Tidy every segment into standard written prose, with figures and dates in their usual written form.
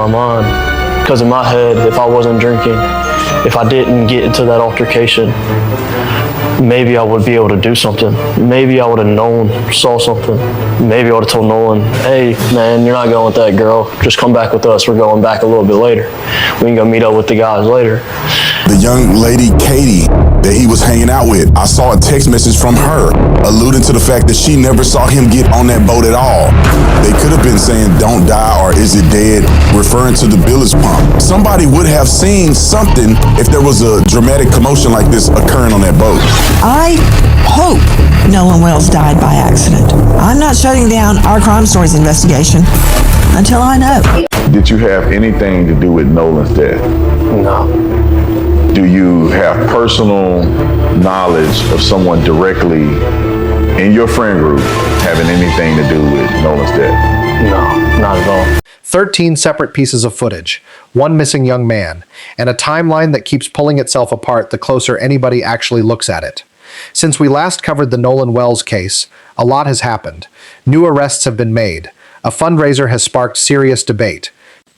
my mind. Because in my head, if I wasn't drinking, if I didn't get into that altercation, maybe I would be able to do something. Maybe I would have saw something. Maybe I would have told Nolan, hey man, you're not going with that girl. Just come back with us. We're going back a little bit later. We can go meet up with the guys later. The young lady, Katie, that he was hanging out with, I saw a text message from her alluding to the fact that she never saw him get on that boat at all. They could have been saying, don't die or is it dead, referring to the bilge pump. Somebody would have seen something if there was a dramatic commotion like this occurring on that boat. I hope Nolan Wells died by accident. I'm not shutting down our crime stories investigation until I know. Did you have anything to do with Nolan's death? No. Do you have personal knowledge of someone directly in your friend group having anything to do with Nolan's death? No, not at all. 13 separate pieces of footage, one missing young man, and a timeline that keeps pulling itself apart the closer anybody actually looks at it. Since we last covered the Nolan Wells case, a lot has happened. New arrests have been made. A fundraiser has sparked serious debate.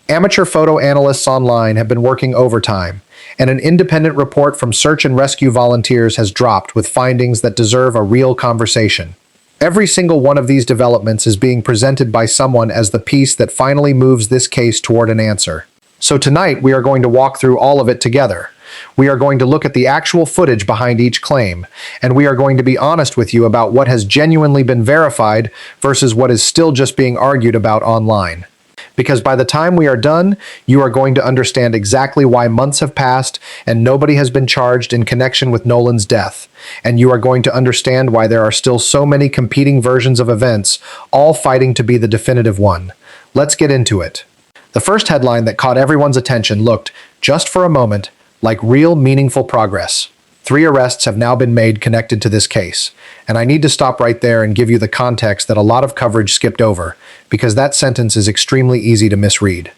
Amateur photo analysts online have been working overtime, and an independent report from search and rescue volunteers has dropped with findings that deserve a real conversation. Every single one of these developments is being presented by someone as the piece that finally moves this case toward an answer. So tonight we are going to walk through all of it together. We are going to look at the actual footage behind each claim, and we are going to be honest with you about what has genuinely been verified versus what is still just being argued about online. Because by the time we are done, you are going to understand exactly why months have passed and nobody has been charged in connection with Nolan's death. And you are going to understand why there are still so many competing versions of events, all fighting to be the definitive one. Let's get into it. The first headline that caught everyone's attention looked, just for a moment, like real meaningful progress. 3 arrests have now been made connected to this case, and I need to stop right there and give you the context that a lot of coverage skipped over, because that sentence is extremely easy to misread.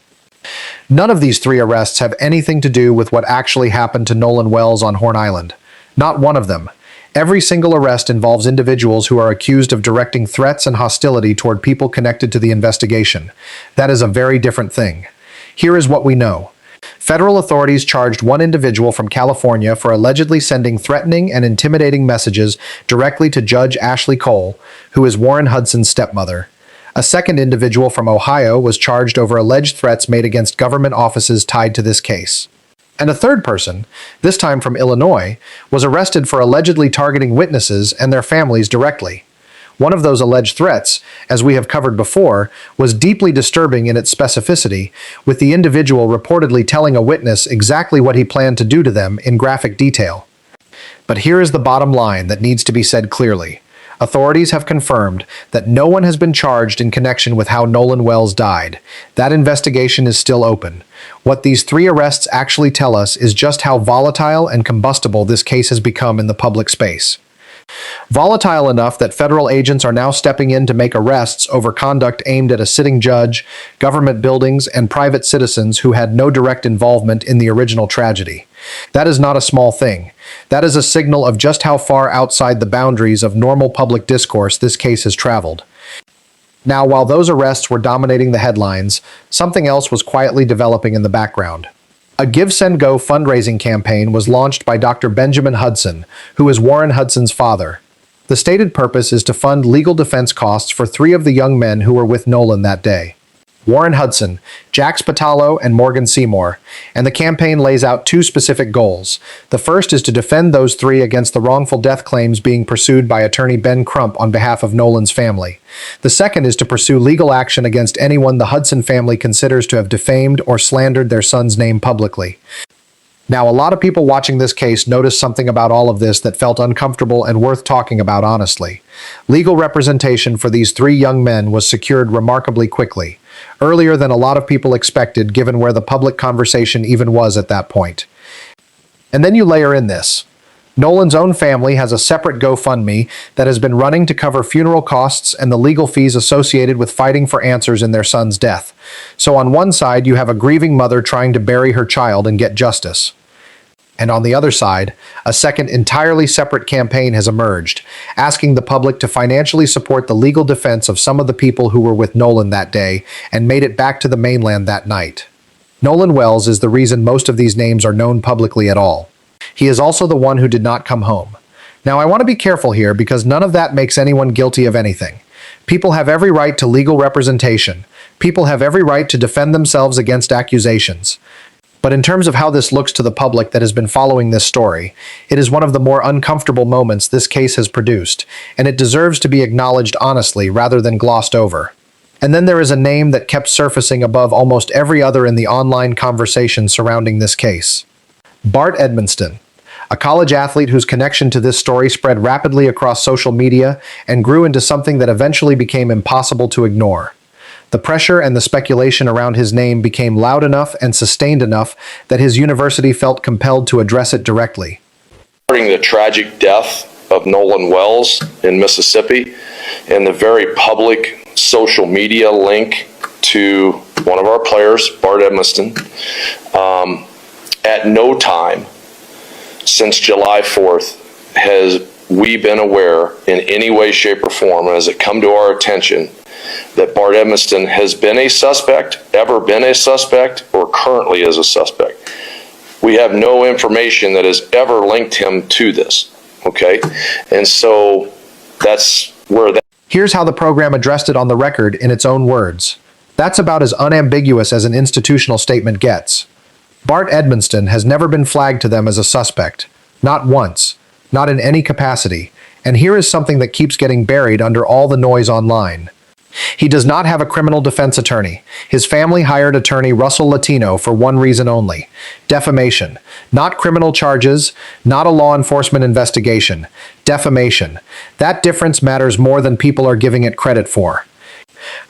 None of these 3 arrests have anything to do with what actually happened to Nolan Wells on Horn Island. Not one of them. Every single arrest involves individuals who are accused of directing threats and hostility toward people connected to the investigation. That is a very different thing. Here is what we know. Federal authorities charged one individual from California for allegedly sending threatening and intimidating messages directly to Judge Ashley Cole, who is Warren Hudson's stepmother. A second individual from Ohio was charged over alleged threats made against government offices tied to this case. And a third person, this time from Illinois, was arrested for allegedly targeting witnesses and their families directly. One of those alleged threats, as we have covered before, was deeply disturbing in its specificity, with the individual reportedly telling a witness exactly what he planned to do to them in graphic detail. But here is the bottom line that needs to be said clearly. Authorities have confirmed that no one has been charged in connection with how Nolan Wells died. That investigation is still open. What these 3 arrests actually tell us is just how volatile and combustible this case has become in the public space. Volatile enough that federal agents are now stepping in to make arrests over conduct aimed at a sitting judge, government buildings, and private citizens who had no direct involvement in the original tragedy. That is not a small thing. That is a signal of just how far outside the boundaries of normal public discourse this case has traveled. Now, while those arrests were dominating the headlines, something else was quietly developing in the background. A Give, Send, Go fundraising campaign was launched by Dr. Benjamin Hudson, who is Warren Hudson's father. The stated purpose is to fund legal defense costs for 3 of the young men who were with Nolan that day. Warren Hudson, Jack Spatalo, and Morgan Seymour, and the campaign lays out 2 specific goals. The first is to defend those 3 against the wrongful death claims being pursued by attorney Ben Crump on behalf of Nolan's family. The second is to pursue legal action against anyone the Hudson family considers to have defamed or slandered their son's name publicly. Now, a lot of people watching this case noticed something about all of this that felt uncomfortable and worth talking about honestly. Legal representation for these 3 young men was secured remarkably quickly, earlier than a lot of people expected given where the public conversation even was at that point. And then you layer in this. Nolan's own family has a separate GoFundMe that has been running to cover funeral costs and the legal fees associated with fighting for answers in their son's death. So on one side, you have a grieving mother trying to bury her child and get justice. And on the other side, a second entirely separate campaign has emerged, asking the public to financially support the legal defense of some of the people who were with Nolan that day and made it back to the mainland that night. Nolan Wells is the reason most of these names are known publicly at all. He is also the one who did not come home. Now, I want to be careful here because none of that makes anyone guilty of anything. People have every right to legal representation. People have every right to defend themselves against accusations. But in terms of how this looks to the public that has been following this story, it is one of the more uncomfortable moments this case has produced, and it deserves to be acknowledged honestly rather than glossed over. And then there is a name that kept surfacing above almost every other in the online conversation surrounding this case. Bart Edmonston, a college athlete whose connection to this story spread rapidly across social media and grew into something that eventually became impossible to ignore. The pressure and the speculation around his name became loud enough and sustained enough that his university felt compelled to address it directly. Regarding the tragic death of Nolan Wells in Mississippi and the very public social media link to one of our players, Bart Edmonston, at no time since July 4th has we been aware in any way, shape, or form, has it come to our attention that Bart Edmonston has been a suspect, ever been a suspect, or currently is a suspect. We have no information that has ever linked him to this, okay? And so that's where that... Here's how the program addressed it on the record in its own words. That's about as unambiguous as an institutional statement gets. Bart Edmonston has never been flagged to them as a suspect. Not once. Not in any capacity. And here is something that keeps getting buried under all the noise online. He does not have a criminal defense attorney. His family hired attorney Russell Latino for one reason only: defamation. Not criminal charges, not a law enforcement investigation. Defamation. That difference matters more than people are giving it credit for.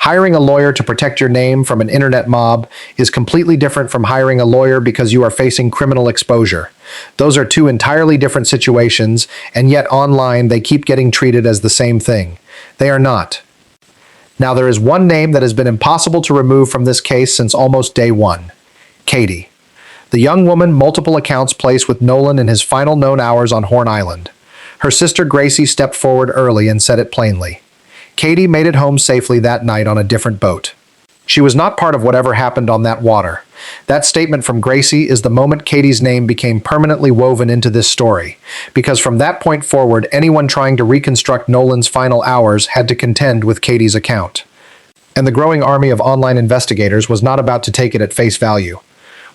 Hiring a lawyer to protect your name from an internet mob is completely different from hiring a lawyer because you are facing criminal exposure. Those are two entirely different situations, and yet online they keep getting treated as the same thing. They are not. Now, there is one name that has been impossible to remove from this case since almost day one: Katie. The young woman multiple accounts placed with Nolan in his final known hours on Horn Island. Her sister Gracie stepped forward early and said it plainly. Katie made it home safely that night on a different boat. She was not part of whatever happened on that water. That statement from Gracie is the moment Katie's name became permanently woven into this story, because from that point forward, anyone trying to reconstruct Nolan's final hours had to contend with Katie's account. And the growing army of online investigators was not about to take it at face value.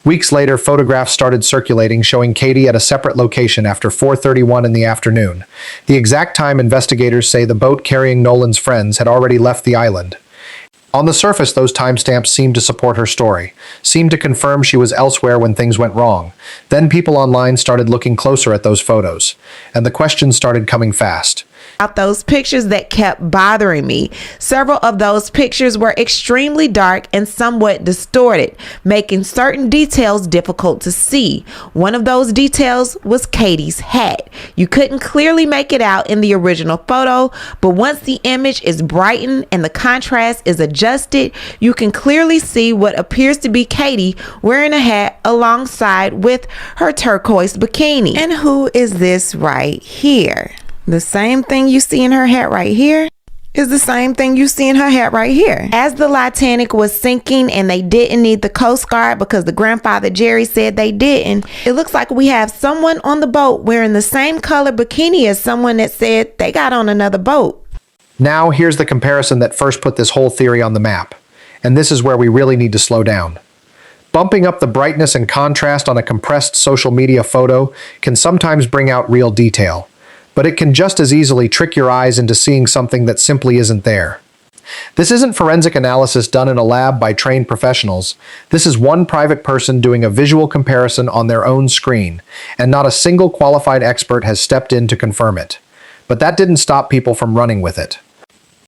Weeks later, photographs started circulating showing Katie at a separate location after 4:31 in the afternoon. The exact time investigators say the boat carrying Nolan's friends had already left the island. On the surface, those timestamps seemed to support her story, seemed to confirm she was elsewhere when things went wrong. Then people online started looking closer at those photos, and the questions started coming fast. Those pictures that kept bothering me. Several of those pictures were extremely dark and somewhat distorted, making certain details difficult to see. One of those details was Katie's hat. You couldn't clearly make it out in the original photo, but once the image is brightened and the contrast is adjusted, you can clearly see what appears to be Katie wearing a hat alongside with her turquoise bikini. And who is this right here? The same thing you see in her hat right here is the same thing you see in her hat right here. As the Titanic was sinking and they didn't need the Coast Guard because the grandfather Jerry said they didn't, it looks like we have someone on the boat wearing the same color bikini as someone that said they got on another boat. Now, here's the comparison that first put this whole theory on the map. And this is where we really need to slow down. Bumping up the brightness and contrast on a compressed social media photo can sometimes bring out real detail, but it can just as easily trick your eyes into seeing something that simply isn't there. This isn't forensic analysis done in a lab by trained professionals. This is one private person doing a visual comparison on their own screen, and not a single qualified expert has stepped in to confirm it. But that didn't stop people from running with it.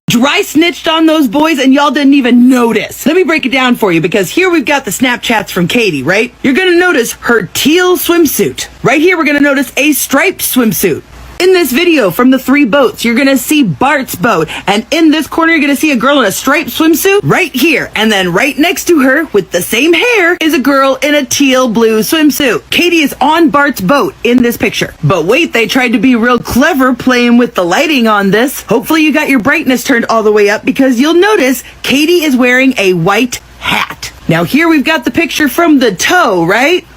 Dry snitched on those boys and y'all didn't even notice. Let me break it down for you, because here we've got the Snapchats from Katie, right? You're gonna notice her teal swimsuit. Right here we're gonna notice a striped swimsuit. In this video from the three boats, you're gonna see Bart's boat, and in this corner you're gonna see a girl in a striped swimsuit right here, and then right next to her with the same hair is a girl in a teal blue swimsuit. Katie is on Bart's boat in this picture. But wait, they tried to be real clever playing with the lighting on this. Hopefully you got your brightness turned all the way up, because you'll notice Katie is wearing a white hat. Now here we've got the picture from the toe, right?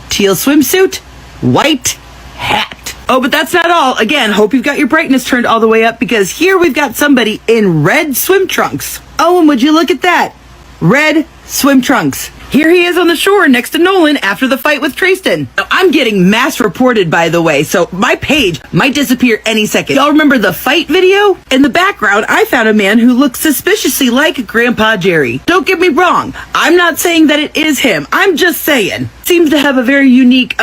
Teal swimsuit, white hat. Oh, but that's not all. Again, hope you've got your brightness turned all the way up, because here we've got somebody in red swim trunks. Oh, and would you look at that? Red swim trunks. Here he is on the shore next to Nolan after the fight with Tristan. Now, I'm getting mass reported, by the way, so my page might disappear any second. Y'all remember the fight video? In the background, I found a man who looks suspiciously like Grandpa Jerry. Don't get me wrong. I'm not saying that it is him. I'm just saying. Seems to have a very unique,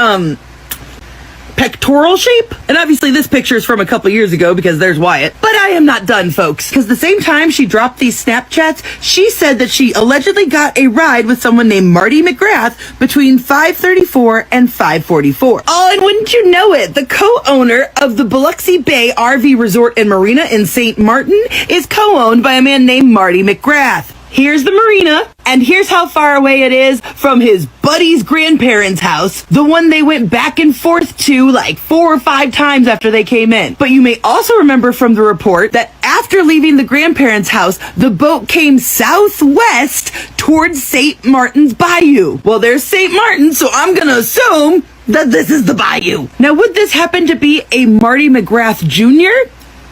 pectoral shape. And obviously this picture is from a couple years ago because there's Wyatt. But I am not done, folks. Because the same time she dropped these Snapchats, she said that she allegedly got a ride with someone named Marty McGrath between 5:34 and 5:44. Oh, and wouldn't you know it, the co-owner of the Biloxi Bay RV Resort and Marina in St. Martin is co-owned by a man named Marty McGrath. Here's the marina, and here's how far away it is from his buddy's grandparents' house, the one they went back and forth to like 4 or 5 times after they came in. But you may also remember from the report that after leaving the grandparents' house, the boat came southwest towards St. Martin's Bayou. Well, there's St. Martin, so I'm gonna assume that this is the bayou. Now, would this happen to be a Marty McGrath Jr.,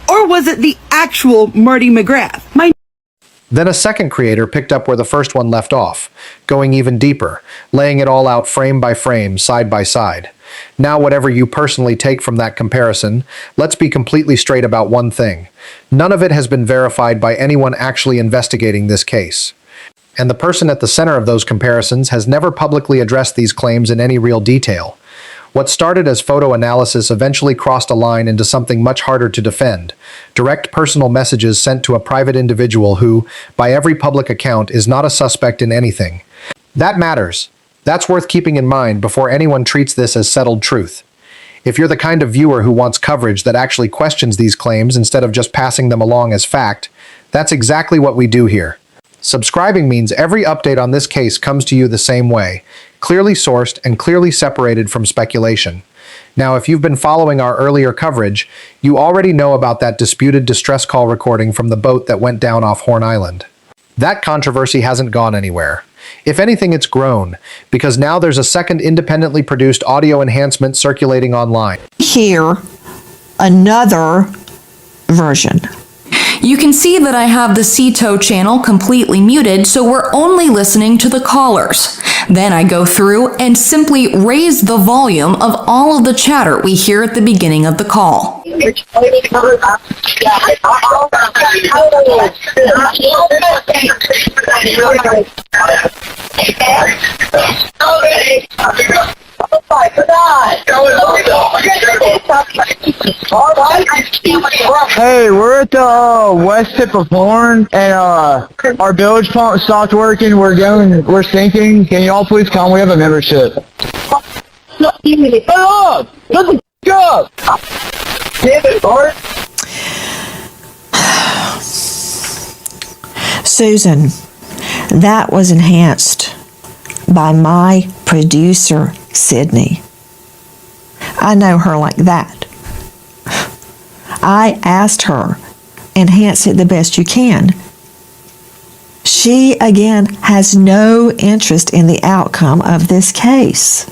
or was it the actual Marty McGrath? Then a second creator picked up where the first one left off, going even deeper, laying it all out frame by frame, side by side. Now, whatever you personally take from that comparison, let's be completely straight about one thing. None of it has been verified by anyone actually investigating this case. And the person at the center of those comparisons has never publicly addressed these claims in any real detail. What started as photo analysis eventually crossed a line into something much harder to defend. Direct personal messages sent to a private individual who, by every public account, is not a suspect in anything. That matters. That's worth keeping in mind before anyone treats this as settled truth. If you're the kind of viewer who wants coverage that actually questions these claims instead of just passing them along as fact, that's exactly what we do here. Subscribing means every update on this case comes to you the same way, clearly sourced and clearly separated from speculation. Now, if you've been following our earlier coverage, you already know about that disputed distress call recording from the boat that went down off Horn Island. That controversy hasn't gone anywhere. If anything, it's grown, because now there's a second independently produced audio enhancement circulating online. Here, another version. You can see that I have the CTO channel completely muted, so we're only listening to the callers. Then I go through and simply raise the volume of all of the chatter we hear at the beginning of the call. Hey, we're at the west tip of Horn, and our bilge pump stopped working. We're sinking. Can you all please come? We have a membership. Hey, up! Let the up! Damn it, Bart! Susan, that was enhanced by my producer, Sydney. I know her like that. I asked her, enhance it the best you can. She, again, has no interest in the outcome of this case.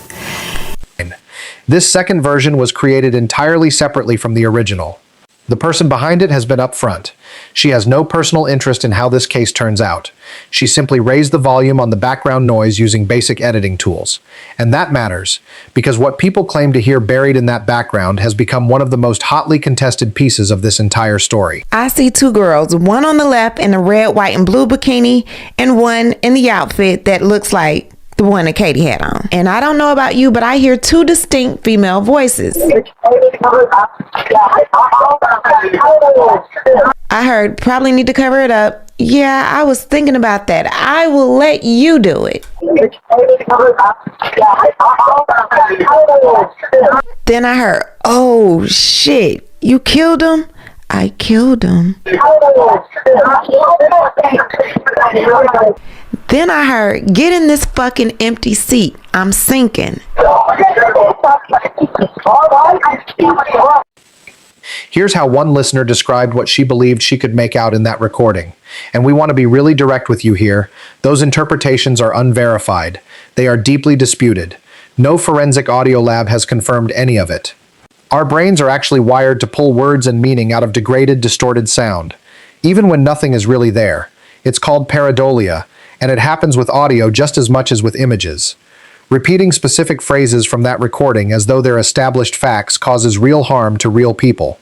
This second version was created entirely separately from the original. The person behind it has been upfront. She has no personal interest in how this case turns out. She simply raised the volume on the background noise using basic editing tools. And that matters, because what people claim to hear buried in that background has become one of the most hotly contested pieces of this entire story. I see 2 girls, one on the left in a red, white, and blue bikini, and one in the outfit that looks like the one that Katie had on. And I don't know about you, but I hear 2 distinct female voices. I heard, probably need to cover it up. Yeah, I was thinking about that. I will let you do it. Then I heard, oh shit, you killed him? I killed him. Then I heard, get in this fucking empty seat. I'm sinking. Here's how one listener described what she believed she could make out in that recording. And we want to be really direct with you here. Those interpretations are unverified. They are deeply disputed. No forensic audio lab has confirmed any of it. Our brains are actually wired to pull words and meaning out of degraded, distorted sound, even when nothing is really there. It's called pareidolia, and it happens with audio just as much as with images. Repeating specific phrases from that recording as though they're established facts causes real harm to real people.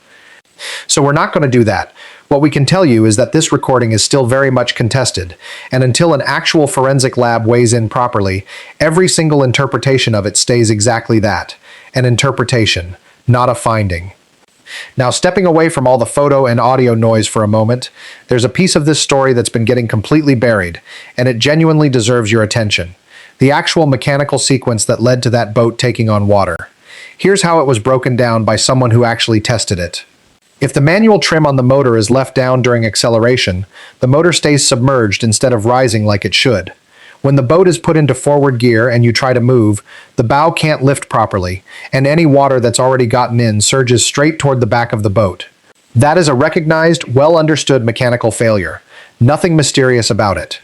So we're not going to do that. What we can tell you is that this recording is still very much contested, and until an actual forensic lab weighs in properly, every single interpretation of it stays exactly that, an interpretation, not a finding. Now, stepping away from all the photo and audio noise for a moment, there's a piece of this story that's been getting completely buried, and it genuinely deserves your attention. The actual mechanical sequence that led to that boat taking on water. Here's how it was broken down by someone who actually tested it. If the manual trim on the motor is left down during acceleration, the motor stays submerged instead of rising like it should. When the boat is put into forward gear and you try to move, the bow can't lift properly, and any water that's already gotten in surges straight toward the back of the boat. That is a recognized, well-understood mechanical failure. Nothing mysterious about it.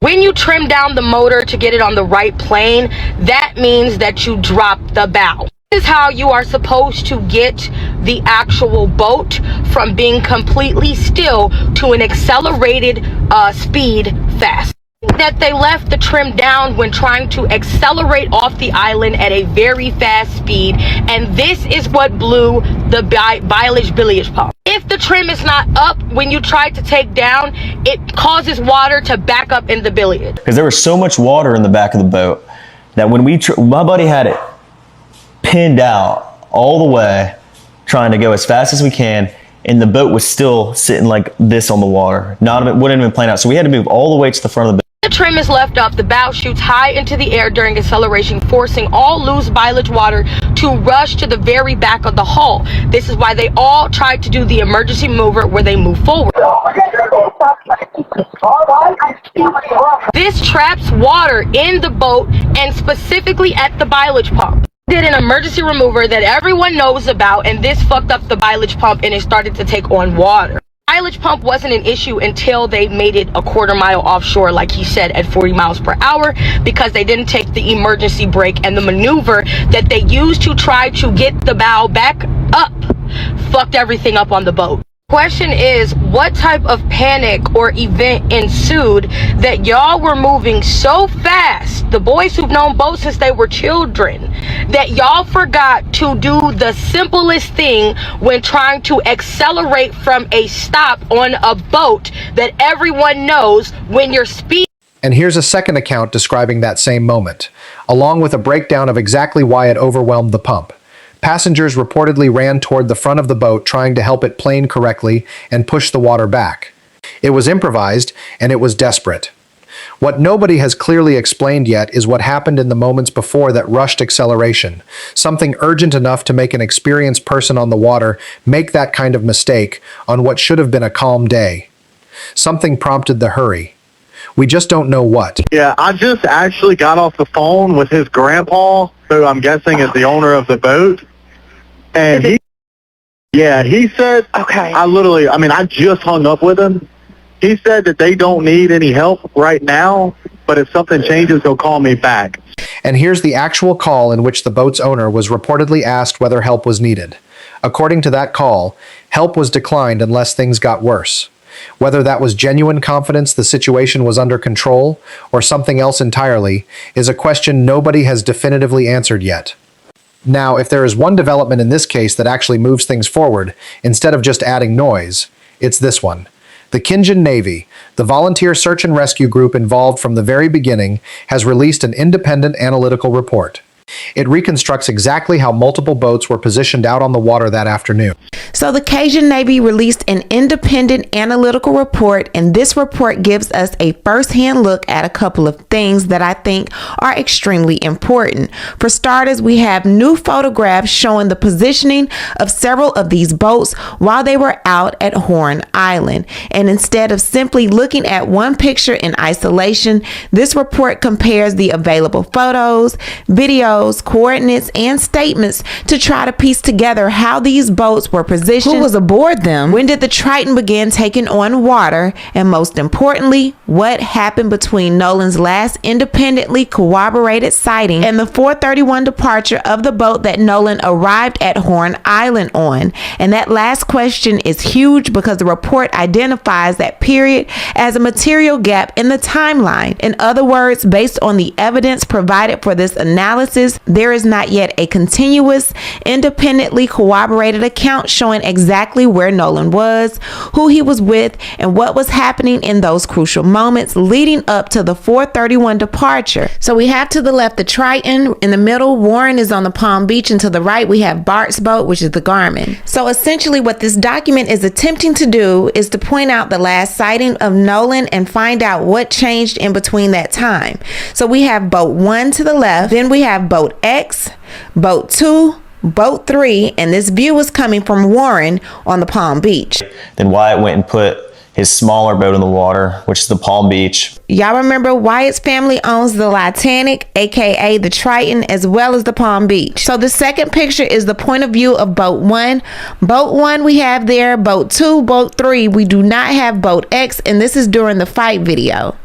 When you trim down the motor to get it on the right plane, that means that you drop the bow. This is how you are supposed to get the actual boat from being completely still to an accelerated speed fast. That they left the trim down when trying to accelerate off the island at a very fast speed, and this is what blew the bilge pump. If the trim is not up when you try to take down, it causes water to back up in the bilge. Because there was so much water in the back of the boat that when my buddy had it pinned out all the way, trying to go as fast as we can, and the boat was still sitting like this on the water. Wouldn't even plane out. So we had to move all the way to the front of the boat. The trim is left up, the bow shoots high into the air during acceleration, forcing all loose bilge water to rush to the very back of the hull. This is why they all tried to do the emergency mover where they move forward. This traps water in the boat and specifically at the bilge pump. Did an emergency remover that everyone knows about, and this fucked up the bilge pump and it started to take on water. Bilge pump wasn't an issue until they made it a quarter mile offshore, like he said, at 40 miles per hour, because they didn't take the emergency brake, and the maneuver that they used to try to get the bow back up fucked everything up on the boat. Question is, what type of panic or event ensued that y'all were moving so fast, the boys who've known boats since they were children, that y'all forgot to do the simplest thing when trying to accelerate from a stop on a boat that everyone knows when you're speeding? And here's a second account describing that same moment, along with a breakdown of exactly why it overwhelmed the pump. Passengers reportedly ran toward the front of the boat trying to help it plane correctly and push the water back. It was improvised, and it was desperate. What nobody has clearly explained yet is what happened in the moments before that rushed acceleration, something urgent enough to make an experienced person on the water make that kind of mistake on what should have been a calm day. Something prompted the hurry. We just don't know what. Yeah, I just actually got off the phone with his grandpa, who I'm guessing is the owner of the boat. And he said, okay. I just hung up with him. He said that they don't need any help right now, but if something changes, he'll call me back. And here's the actual call in which the boat's owner was reportedly asked whether help was needed. According to that call, help was declined unless things got worse. Whether that was genuine confidence the situation was under control or something else entirely is a question nobody has definitively answered yet. Now, if there is one development in this case that actually moves things forward, instead of just adding noise, it's this one. The Cajun Navy, the volunteer search and rescue group involved from the very beginning, has released an independent analytical report. It reconstructs exactly how multiple boats were positioned out on the water that afternoon. So the Cajun Navy released an independent analytical report, and this report gives us a first-hand look at a couple of things that I think are extremely important. For starters, we have new photographs showing the positioning of several of these boats while they were out at Horn Island. And instead of simply looking at one picture in isolation, this report compares the available photos, videos, photos, coordinates, and statements to try to piece together how these boats were positioned, who was aboard them, when did the Triton begin taking on water, and most importantly, what happened between Nolan's last independently corroborated sighting and the 4:31 departure of the boat that Nolan arrived at Horn Island on. And that last question is huge because the report identifies that period as a material gap in the timeline. In other words, based on the evidence provided for this analysis, there is not yet a continuous, independently corroborated account showing exactly where Nolan was, who he was with, and what was happening in those crucial moments leading up to the 4:31 departure. So we have to the left the Triton, in the middle Warren is on the Palm Beach, and to the right we have Bart's boat, which is the Garmin. So essentially what this document is attempting to do is to point out the last sighting of Nolan and find out what changed in between that time. So we have boat 1 to the left, then we have boat X, boat 2, boat 3, and this view is coming from Warren on the Palm Beach. Then Wyatt went and put his smaller boat in the water, which is the Palm Beach. Y'all remember Wyatt's family owns the Titanic, aka the Triton, as well as the Palm Beach. So the second picture is the point of view of boat 1. Boat 1 we have there, boat 2, boat 3. We do not have boat X, and this is during the fight video.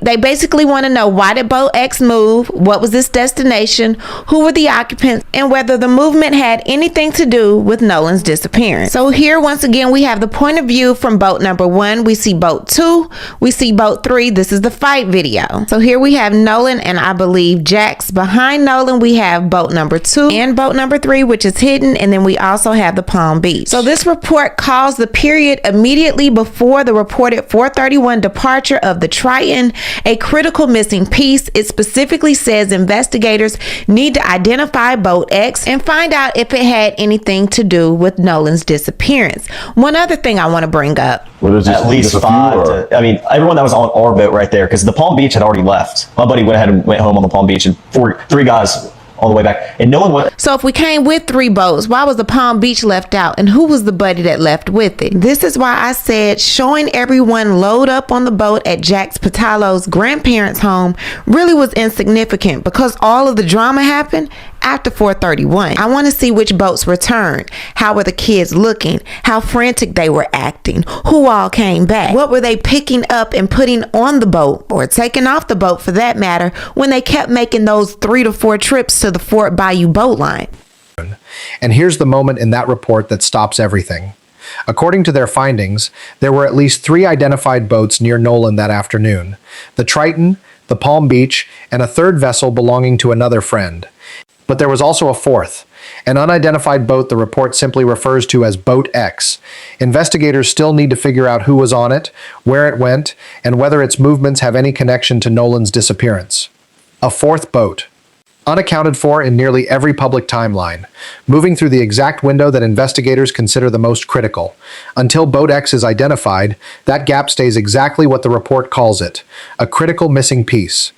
They basically want to know, why did boat X move? What was its destination? Who were the occupants? And whether the movement had anything to do with Nolan's disappearance. So here, once again, we have the point of view from boat number 1. We see boat 2. We see boat 3. This is the fight video. So here we have Nolan and I believe Jax. Behind Nolan, we have boat number 2 and boat number 3, which is hidden. And then we also have the Palm Beach. So this report calls the period immediately before the reported 4:31 departure of the Triton a critical missing piece. It specifically says investigators need to identify boat X and find out if it had anything to do with Nolan's disappearance. One other thing I want to bring up. Well, At least 5. Everyone that was on our boat right there, because the Palm Beach had already left. My buddy went ahead and went home on the Palm Beach, and 3 guys all the way back, and no one went. So if we came with 3 boats, why was the Palm Beach left out, and who was the buddy that left with it? This is why I said showing everyone load up on the boat at Jax Patalo's grandparents' home really was insignificant, because all of the drama happened after 4:31. I want to see which boats returned. How were the kids looking? How frantic they were acting? Who all came back? What were they picking up and putting on the boat, or taking off the boat for that matter, when they kept making those 3 to 4 trips to the Fort Bayou boat line? And here's the moment in that report that stops everything. According to their findings, there were at least 3 identified boats near Nolan that afternoon: the Triton, the Palm Beach, and a third vessel belonging to another friend. But there was also a fourth, an unidentified boat the report simply refers to as Boat X. Investigators still need to figure out who was on it, where it went, and whether its movements have any connection to Nolan's disappearance. A fourth boat, unaccounted for in nearly every public timeline, moving through the exact window that investigators consider the most critical. Until Boat X is identified, that gap stays exactly what the report calls it, a critical missing piece.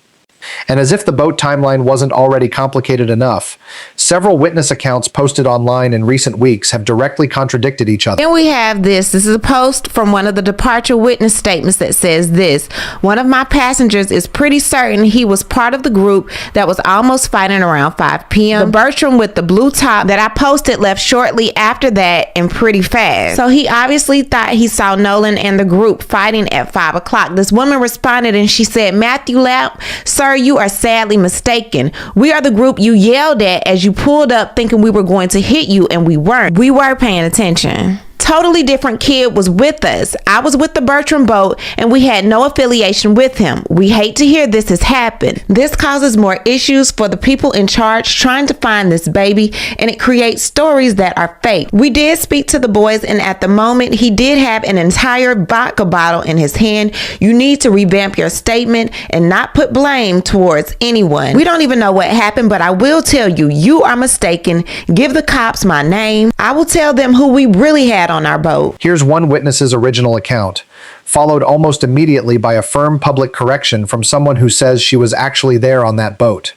And as if the boat timeline wasn't already complicated enough, several witness accounts posted online in recent weeks have directly contradicted each other. Then we have this. This is a post from one of the departure witness statements that says this: one of my passengers is pretty certain he was part of the group that was almost fighting around 5 p.m. The Bertram with the blue top that I posted left shortly after that and pretty fast. So he obviously thought he saw Nolan and the group fighting at 5 o'clock. This woman responded and she said, "Matthew Lapp, sir, you are sadly mistaken. We are the group you yelled at as you pulled up thinking we were going to hit you, and we weren't. We were paying attention." Totally different kid was with us. I was with the Bertram boat and we had no affiliation with him. We hate to hear this has happened. This causes more issues for the people in charge trying to find this baby, and it creates stories that are fake. We did speak to the boys, and at the moment he did have an entire vodka bottle in his hand. You need to revamp your statement and not put blame towards anyone. We don't even know what happened, but I will tell you, you are mistaken. Give the cops my name. I will tell them who we really had on our boat. Here's one witness's original account, followed almost immediately by a firm public correction from someone who says she was actually there on that boat.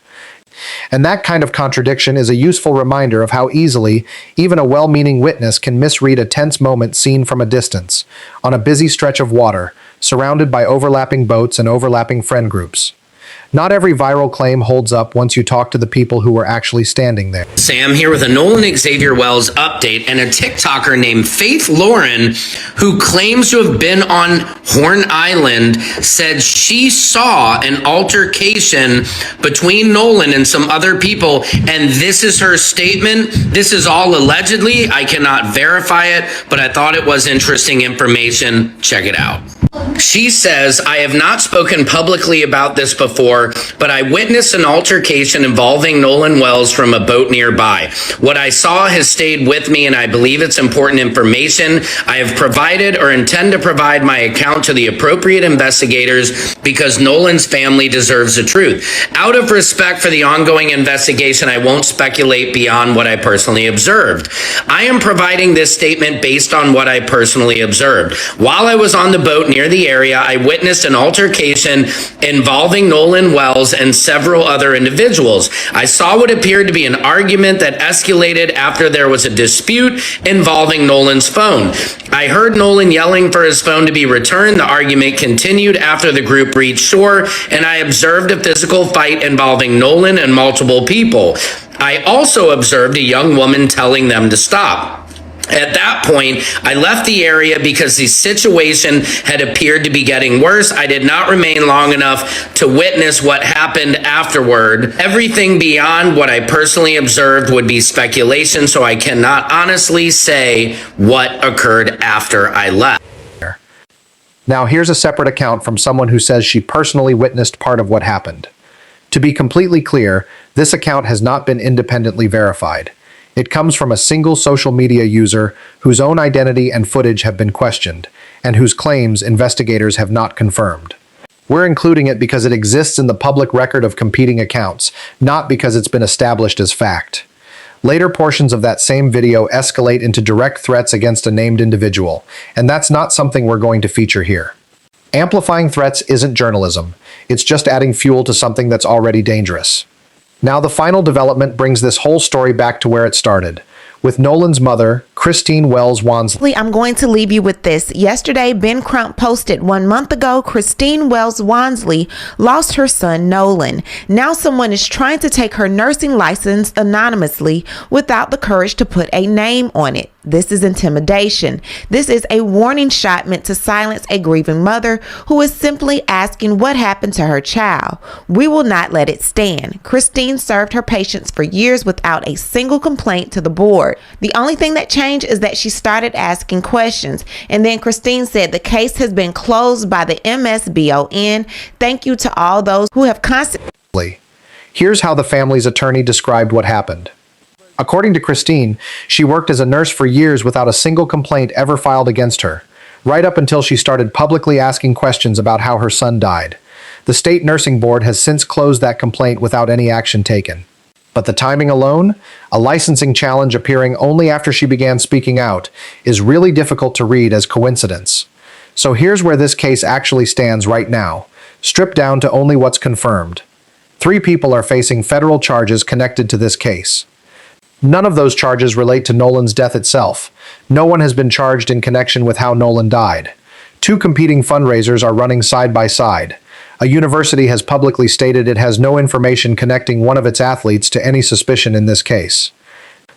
And that kind of contradiction is a useful reminder of how easily even a well-meaning witness can misread a tense moment seen from a distance, on a busy stretch of water, surrounded by overlapping boats and overlapping friend groups. Not every viral claim holds up once you talk to the people who were actually standing there. Sam here with a Nolan Xavier Wells update and a TikToker named Faith Lauren, who claims to have been on Horn Island, said she saw an altercation between Nolan and some other people, and this is her statement. This is all allegedly. I cannot verify it, but I thought it was interesting information. Check it out. She says, I have not spoken publicly about this before, but I witnessed an altercation involving Nolan Wells from a boat nearby. What I saw has stayed with me, and I believe it's important information. I have provided or intend to provide my account to the appropriate investigators because Nolan's family deserves the truth. Out of respect for the ongoing investigation, I won't speculate beyond what I personally observed. I am providing this statement based on what I personally observed. While I was on the boat near the area, I witnessed an altercation involving Nolan Wells and several other individuals. I saw what appeared to be an argument that escalated after there was a dispute involving Nolan's phone. I heard Nolan yelling for his phone to be returned. The argument continued after the group reached shore, and I observed a physical fight involving Nolan and multiple people. I also observed a young woman telling them to stop. At that point, I left the area because the situation had appeared to be getting worse. I did not remain long enough to witness what happened afterward. Everything beyond what I personally observed would be speculation, so I cannot honestly say what occurred after I left. Now here's a separate account from someone who says she personally witnessed part of what happened. To be completely clear, this account has not been independently verified. It comes from a single social media user whose own identity and footage have been questioned, and whose claims investigators have not confirmed. We're including it because it exists in the public record of competing accounts, not because it's been established as fact. Later portions of that same video escalate into direct threats against a named individual, and that's not something we're going to feature here. Amplifying threats isn't journalism, it's just adding fuel to something that's already dangerous. Now the final development brings this whole story back to where it started, with Nolan's mother, Christine Wells Wansley. I'm going to leave you with this. Yesterday, Ben Crump posted 1 month ago, Christine Wells Wansley lost her son, Nolan. Now someone is trying to take her nursing license anonymously without the courage to put a name on it. This is intimidation. This is a warning shot meant to silence a grieving mother who is simply asking what happened to her child. We will not let it stand. Christine served her patients for years without a single complaint to the board. The only thing that changed is that she started asking questions. And then Christine said the case has been closed by the MSBON. Thank you to all those who have constantly. Here's how the family's attorney described what happened. According to Christine, she worked as a nurse for years without a single complaint ever filed against her, right up until she started publicly asking questions about how her son died. The state nursing board has since closed that complaint without any action taken. But the timing alone, a licensing challenge appearing only after she began speaking out, is really difficult to read as coincidence. So here's where this case actually stands right now, stripped down to only what's confirmed. 3 people are facing federal charges connected to this case. None of those charges relate to Nolan's death itself. No one has been charged in connection with how Nolan died. 2 competing fundraisers are running side by side. A university has publicly stated it has no information connecting one of its athletes to any suspicion in this case.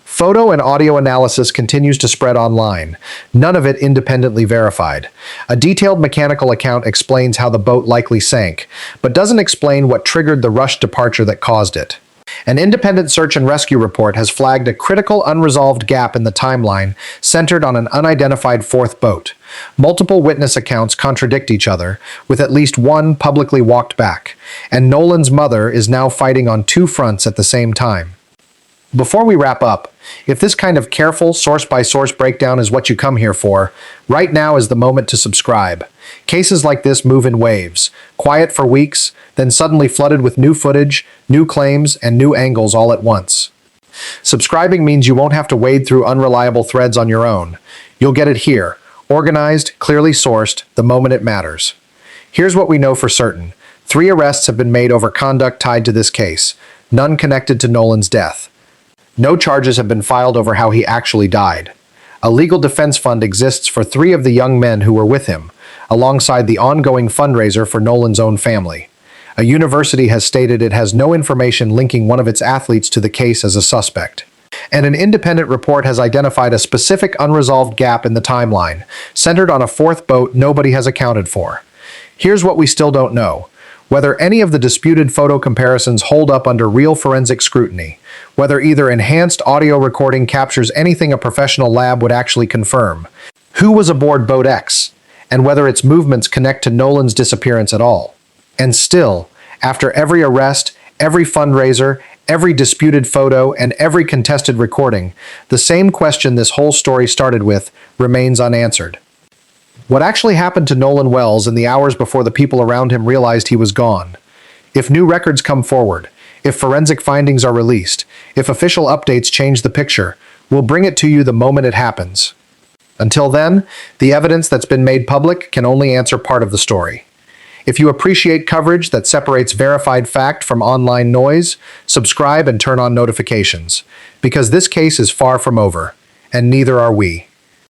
Photo and audio analysis continues to spread online, none of it independently verified. A detailed mechanical account explains how the boat likely sank, but doesn't explain what triggered the rushed departure that caused it. An independent search and rescue report has flagged a critical unresolved gap in the timeline centered on an unidentified 4th boat. Multiple witness accounts contradict each other, with at least one publicly walked back, and Nolan's mother is now fighting on 2 fronts at the same time. Before we wrap up, if this kind of careful source-by-source breakdown is what you come here for, right now is the moment to subscribe. Cases like this move in waves, quiet for weeks, then suddenly flooded with new footage, new claims, and new angles all at once. Subscribing means you won't have to wade through unreliable threads on your own. You'll get it here, organized, clearly sourced, the moment it matters. Here's what we know for certain. 3 arrests have been made over conduct tied to this case, none connected to Nolan's death. No charges have been filed over how he actually died. A legal defense fund exists for 3 of the young men who were with him, alongside the ongoing fundraiser for Nolan's own family. A university has stated it has no information linking one of its athletes to the case as a suspect. And an independent report has identified a specific unresolved gap in the timeline, centered on a 4th boat nobody has accounted for. Here's what we still don't know: whether any of the disputed photo comparisons hold up under real forensic scrutiny, whether either enhanced audio recording captures anything a professional lab would actually confirm, who was aboard Boat X, and whether its movements connect to Nolan's disappearance at all. And still, after every arrest, every fundraiser, every disputed photo, and every contested recording, the same question this whole story started with remains unanswered. What actually happened to Nolan Wells in the hours before the people around him realized he was gone? If new records come forward, if forensic findings are released, if official updates change the picture, we'll bring it to you the moment it happens. Until then, the evidence that's been made public can only answer part of the story. If you appreciate coverage that separates verified fact from online noise, subscribe and turn on notifications, because this case is far from over, and neither are we.